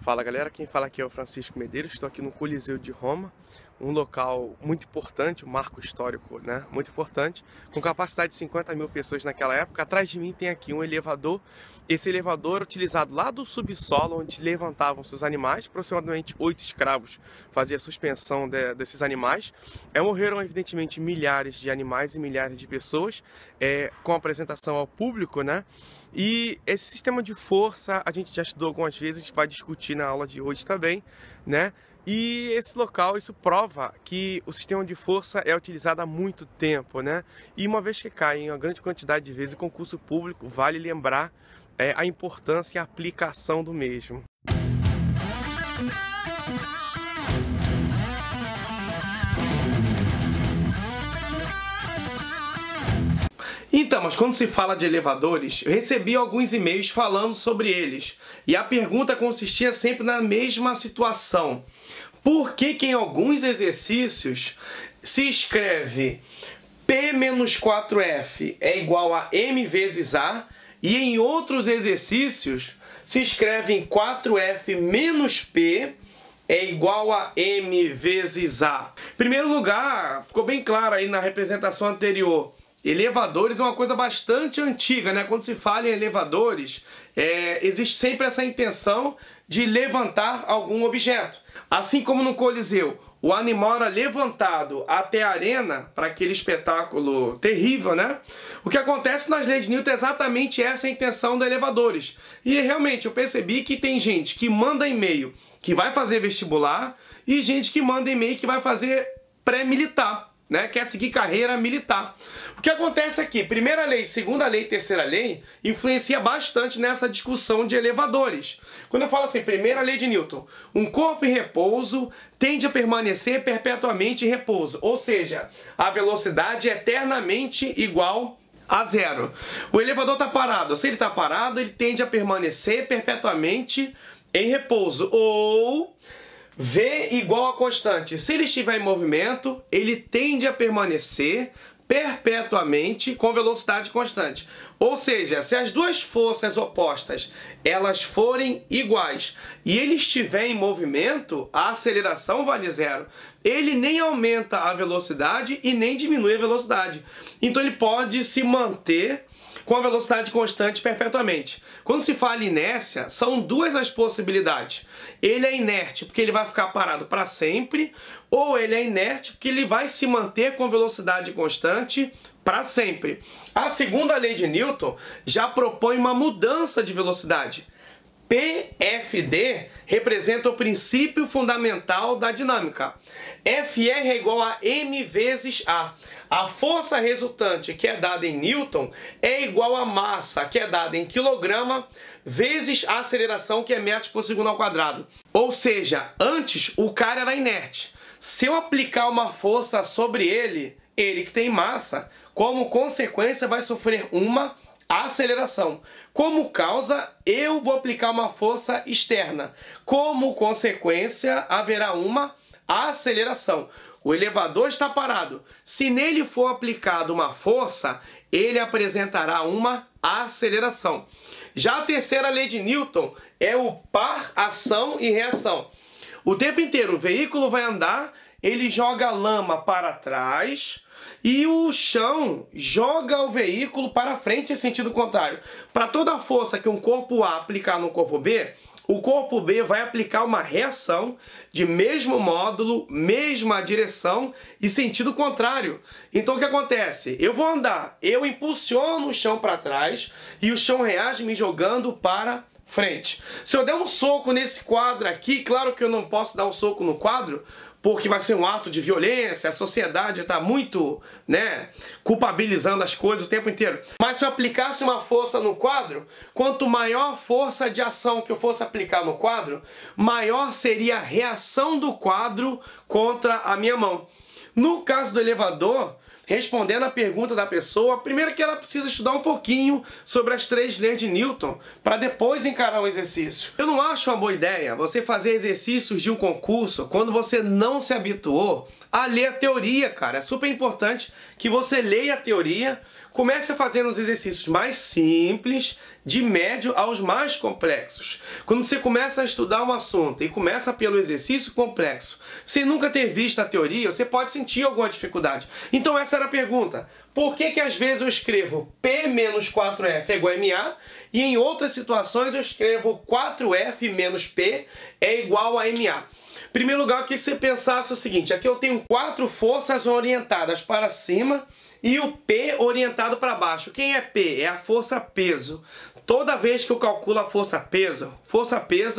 Fala galera, quem fala aqui é o Francisco Medeiros, estou aqui no Coliseu de Roma, um local muito importante, um marco histórico, né, muito importante, com capacidade de 50 mil pessoas naquela época. Atrás de mim tem aqui um elevador, esse elevador era utilizado lá do subsolo, onde levantavam-se os animais, aproximadamente 8 escravos faziam a suspensão desses animais. Morreram evidentemente milhares de animais e milhares de pessoas, com apresentação ao público, né? E esse sistema de força a gente já estudou algumas vezes, a gente vai discutir na aula de hoje também, né? E esse local, isso prova que o sistema de força é utilizado há muito tempo, né? E uma vez que cai em uma grande quantidade de vezes em concurso público, vale lembrar a importância e a aplicação do mesmo. Então, mas quando se fala de elevadores, eu recebi alguns e-mails falando sobre eles. E a pergunta consistia sempre na mesma situação. Por que que em alguns exercícios se escreve P menos 4F é igual a M vezes A, e em outros exercícios se escreve em 4F menos P é igual a M vezes A? Em primeiro lugar, ficou bem claro aí na representação anterior, elevadores é uma coisa bastante antiga, né? Quando se fala em elevadores, existe sempre essa intenção de levantar algum objeto. Assim como no Coliseu, o animal era levantado até a arena para aquele espetáculo terrível, né? O que acontece nas leis de Newton é exatamente essa a intenção dos elevadores. E realmente eu percebi que tem gente que manda e-mail que vai fazer vestibular e gente que manda e-mail que vai fazer pré-militar, né? Quer seguir carreira militar. O que acontece aqui? Primeira lei, segunda lei, terceira lei influencia bastante nessa discussão de elevadores. Quando eu falo assim, primeira lei de Newton, um corpo em repouso tende a permanecer perpetuamente em repouso, ou seja, a velocidade é eternamente igual a zero. O elevador está parado, se ele está parado, ele tende a permanecer perpetuamente em repouso, ou V igual a constante. Se ele estiver em movimento, ele tende a permanecer perpetuamente com velocidade constante. Ou seja, se as duas forças opostas elas forem iguais e ele estiver em movimento, a aceleração vale zero. Ele nem aumenta a velocidade e nem diminui a velocidade. Então ele pode se manter com a velocidade constante perpetuamente. Quando se fala em inércia, são duas as possibilidades. Ele é inerte porque ele vai ficar parado para sempre, ou ele é inerte porque ele vai se manter com velocidade constante para sempre. A segunda lei de Newton já propõe uma mudança de velocidade. PFD representa o princípio fundamental da dinâmica. FR é igual a M vezes A. A força resultante, que é dada em Newton, é igual à massa, que é dada em quilograma, vezes a aceleração, que é metros por segundo ao quadrado. Ou seja, antes o cara era inerte. Se eu aplicar uma força sobre ele, ele que tem massa, como consequência vai sofrer uma aceleração. Como causa, eu vou aplicar uma força externa. Como consequência, haverá uma aceleração. O elevador está parado. Se nele for aplicada uma força, ele apresentará uma aceleração. Já a terceira lei de Newton é o par ação e reação. O tempo inteiro o veículo vai andar, ele joga a lama para trás e o chão joga o veículo para frente em sentido contrário. Para toda força que um corpo A aplicar no corpo B, o corpo B vai aplicar uma reação de mesmo módulo, mesma direção e sentido contrário. Então o que acontece? Eu vou andar, eu impulsiono o chão para trás e o chão reage me jogando para frente. Se eu der um soco nesse quadro aqui, claro que eu não posso dar um soco no quadro, porque vai ser um ato de violência, a sociedade está muito, né, culpabilizando as coisas o tempo inteiro. Mas se eu aplicasse uma força no quadro, quanto maior a força de ação que eu fosse aplicar no quadro, maior seria a reação do quadro contra a minha mão. No caso do elevador, respondendo a pergunta da pessoa, primeiro que ela precisa estudar um pouquinho sobre as 3 leis de Newton para depois encarar o exercício. Eu não acho uma boa ideia você fazer exercícios de um concurso quando você não se habituou a ler a teoria, cara. É super importante que você leia a teoria, comece a fazer uns exercícios mais simples, de médio aos mais complexos. Quando você começa a estudar um assunto e começa pelo exercício complexo, sem nunca ter visto a teoria, você pode sentir alguma dificuldade. Então essa era a pergunta. Por que às vezes eu escrevo P menos 4F é igual a MA e em outras situações eu escrevo 4F menos P é igual a MA? Em primeiro lugar, eu queria que você pensasse o seguinte, aqui eu tenho 4 forças orientadas para cima e o P orientado para baixo. Quem é P? É a força peso. Toda vez que eu calculo a força peso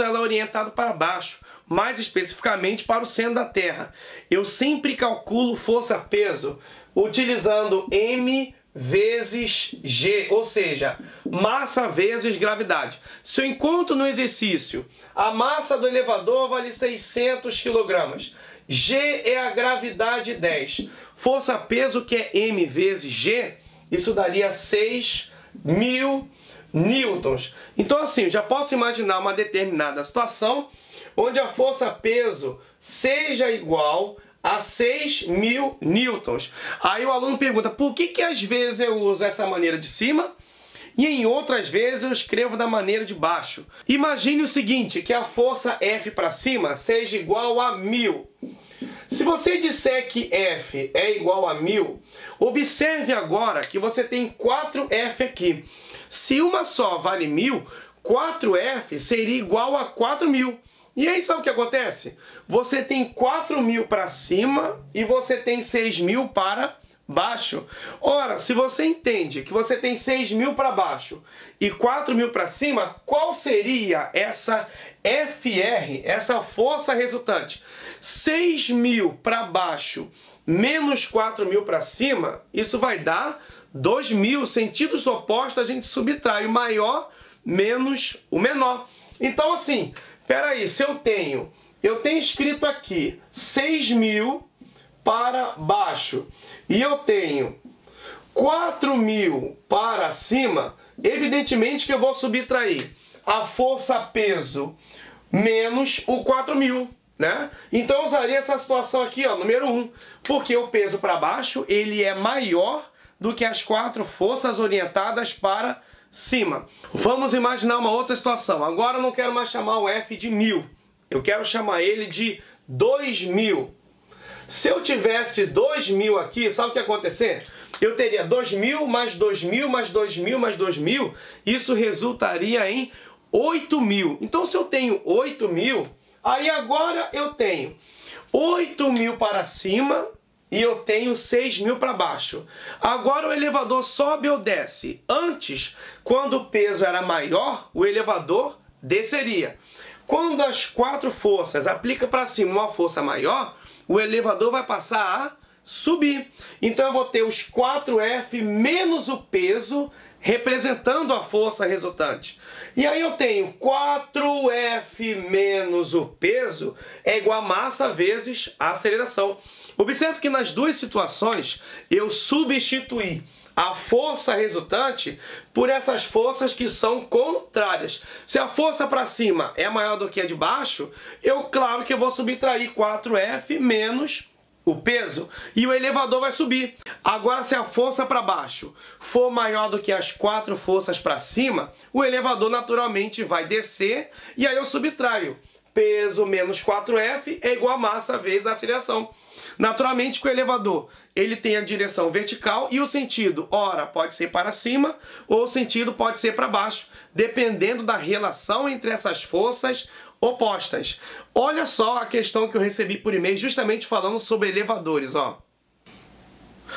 ela é orientada para baixo, mais especificamente para o centro da Terra. Eu sempre calculo força peso utilizando M vezes G, ou seja, massa vezes gravidade. Se eu encontro no exercício a massa do elevador vale 600 kg, G é a gravidade 10, força peso que é M vezes G, isso daria 6.000 newtons. Então assim, eu já posso imaginar uma determinada situação onde a força peso seja igual a 6.000 newtons. Aí o aluno pergunta, por que às vezes eu uso essa maneira de cima e em outras vezes eu escrevo da maneira de baixo? Imagine o seguinte, que a força F para cima seja igual a 1.000. Se você disser que F é igual a 1.000, observe agora que você tem 4F aqui. Se uma só vale 1.000, 4F seria igual a 4.000. E aí sabe o que acontece? Você tem 4.000 para cima e você tem 6.000 para baixo. Ora, se você entende que você tem 6.000 para baixo e 4.000 para cima, qual seria essa FR, essa força resultante? 6.000 para baixo menos 4.000 para cima, isso vai dar 2.000. Sentidos opostos a gente subtrai o maior menos o menor. Então assim, peraí, se eu tenho escrito aqui 6.000 para baixo e eu tenho 4.000 para cima, evidentemente que eu vou subtrair a força peso menos o 4.000, né? Então eu usaria essa situação aqui, ó, número 1, porque o peso para baixo ele é maior do que as 4 forças orientadas para cima. Vamos imaginar uma outra situação. Agora eu não quero mais chamar o F de 1.000, eu quero chamar ele de 2.000. Se eu tivesse 2.000 aqui, sabe o que ia acontecer? Eu teria 2.000 mais 2.000 mais 2.000 mais 2.000, isso resultaria em 8.000. Então se eu tenho 8.000, aí agora eu tenho 8.000 para cima e eu tenho 6.000 para baixo. Agora o elevador sobe ou desce? Antes, quando o peso era maior, o elevador desceria. Quando as 4 forças aplicam para cima uma força maior, o elevador vai passar a subir. Então eu vou ter os 4F menos o peso representando a força resultante. E aí eu tenho 4F menos o peso é igual a massa vezes a aceleração. Observe que nas duas situações eu substituí a força resultante por essas forças que são contrárias. Se a força para cima é maior do que a de baixo, claro que eu vou subtrair 4F menos o peso e o elevador vai subir. Agora, se a força para baixo for maior do que as 4 forças para cima, o elevador naturalmente vai descer e aí eu subtraio. Peso menos 4F é igual a massa vezes a aceleração. Naturalmente que o elevador ele tem a direção vertical e o sentido, ora, pode ser para cima ou o sentido pode ser para baixo, dependendo da relação entre essas forças opostas. Olha só a questão que eu recebi por e-mail justamente falando sobre elevadores, ó.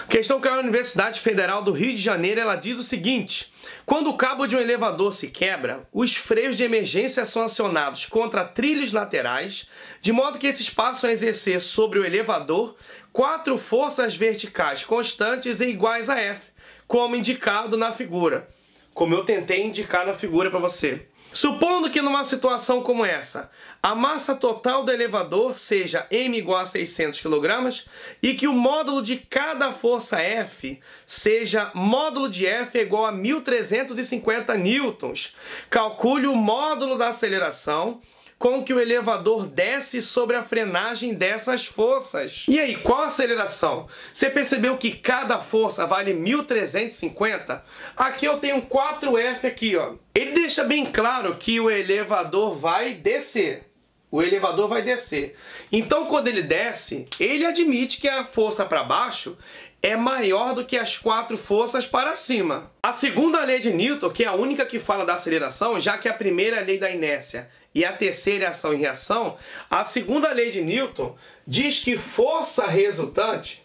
Questão que a Universidade Federal do Rio de Janeiro, ela diz o seguinte: quando o cabo de um elevador se quebra, os freios de emergência são acionados contra trilhos laterais, de modo que esses passam a exercer sobre o elevador 4 forças verticais constantes e iguais a F, como indicado na figura. Como eu tentei indicar na figura para você. Supondo que numa situação como essa, a massa total do elevador seja m igual a 600 kg e que o módulo de cada força F seja módulo de F igual a 1.350 newtons. Calcule o módulo da aceleração com que o elevador desce sobre a frenagem dessas forças. E aí, qual a aceleração? Você percebeu que cada força vale 1.350? Aqui eu tenho um 4F aqui, ó. Ele deixa bem claro que o elevador vai descer. O elevador vai descer. Então, quando ele desce, ele admite que a força para baixo é maior do que as 4 forças para cima. A segunda lei de Newton, que é a única que fala da aceleração, já que a primeira é a lei da inércia e a terceira é a ação e reação, a segunda lei de Newton diz que força resultante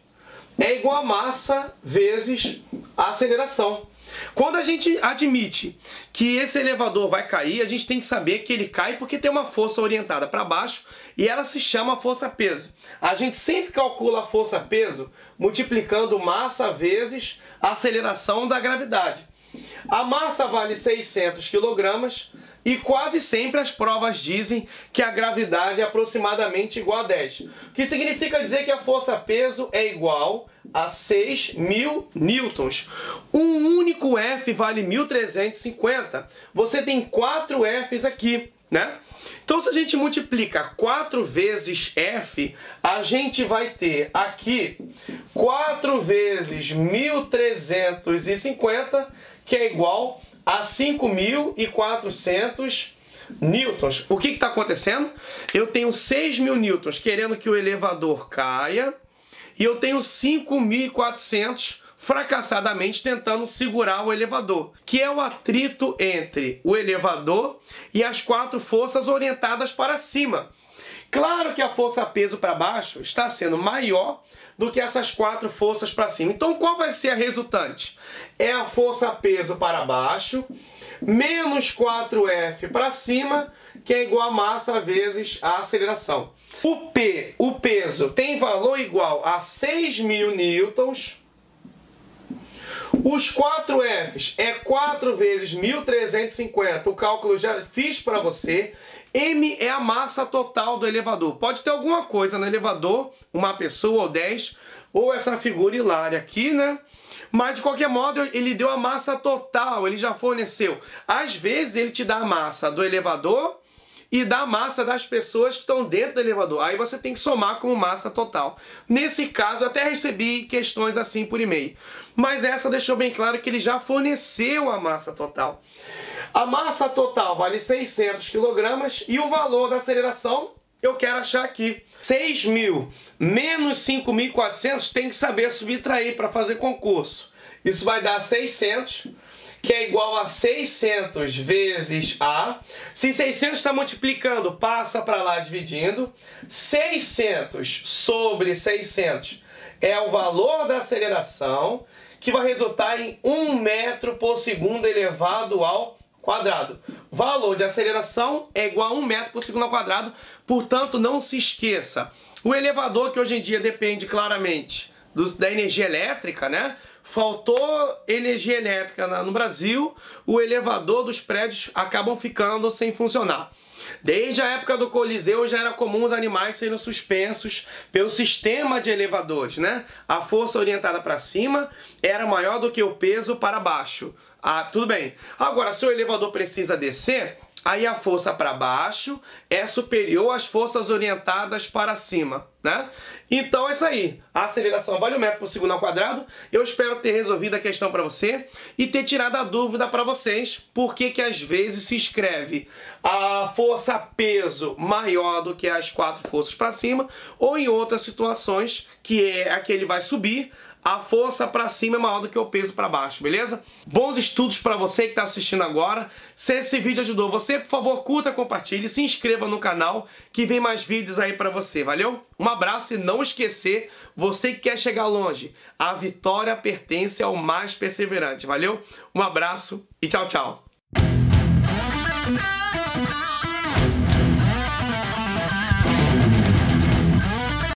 é igual a massa vezes a aceleração. Quando a gente admite que esse elevador vai cair, a gente tem que saber que ele cai porque tem uma força orientada para baixo e ela se chama força-peso. A gente sempre calcula a força-peso multiplicando massa vezes a aceleração da gravidade. A massa vale 600 kg e quase sempre as provas dizem que a gravidade é aproximadamente igual a 10. O que significa dizer que a força-peso é igual a 6.000 newtons. Um único F vale 1.350. Você tem 4 Fs aqui, né? Então, se a gente multiplica 4 vezes F, a gente vai ter aqui 4 vezes 1.350, que é igual a 5.400 newtons. O que está acontecendo? Eu tenho 6.000 newtons querendo que o elevador caia e eu tenho 5.400 fracassadamente tentando segurar o elevador, que é o atrito entre o elevador e as 4 forças orientadas para cima. Claro que a força-peso para baixo está sendo maior do que essas 4 forças para cima. Então, qual vai ser a resultante? É a força-peso para baixo menos 4F para cima, que é igual a massa vezes a aceleração. O peso, tem valor igual a 6.000 newtons. Os 4 Fs é 4 vezes 1.350. O cálculo já fiz para você. M é a massa total do elevador. Pode ter alguma coisa no elevador, uma pessoa ou 10, ou essa figura hilária aqui, né? Mas de qualquer modo ele deu a massa total, ele já forneceu. Às vezes ele te dá a massa do elevador e dá a massa das pessoas que estão dentro do elevador. Aí você tem que somar como massa total. Nesse caso eu até recebi questões assim por e-mail. Mas essa deixou bem claro que ele já forneceu a massa total. A massa total vale 600 kg e o valor da aceleração eu quero achar aqui. 6.000 menos 5.400 tem que saber subtrair para fazer concurso. Isso vai dar 600, que é igual a 600 vezes A. Se 600 está multiplicando, passa para lá dividindo. 600 sobre 600 é o valor da aceleração, que vai resultar em 1 metro por segundo elevado ao quadrado. Valor de aceleração é igual a 1 metro por segundo ao quadrado, portanto não se esqueça. O elevador, que hoje em dia depende claramente da energia elétrica, né? Faltou energia elétrica no Brasil, o elevador dos prédios acabam ficando sem funcionar. Desde a época do Coliseu já era comum os animais serem suspensos pelo sistema de elevadores, né? A força orientada para cima era maior do que o peso para baixo. Ah, tudo bem. Agora, se o elevador precisa descer, aí a força para baixo é superior às forças orientadas para cima, né? Então é isso aí. A aceleração vale 1 metro por segundo ao quadrado. Eu espero ter resolvido a questão para você e ter tirado a dúvida para vocês por que às vezes se escreve a força-peso maior do que as 4 forças para cima, ou em outras situações que é a que ele vai subir, a força para cima é maior do que o peso para baixo, beleza? Bons estudos para você que está assistindo agora. Se esse vídeo ajudou você, por favor, curta, compartilhe, se inscreva no canal que vem mais vídeos aí para você, valeu? Um abraço e não esquecer, você que quer chegar longe, a vitória pertence ao mais perseverante, valeu? Um abraço e tchau, tchau!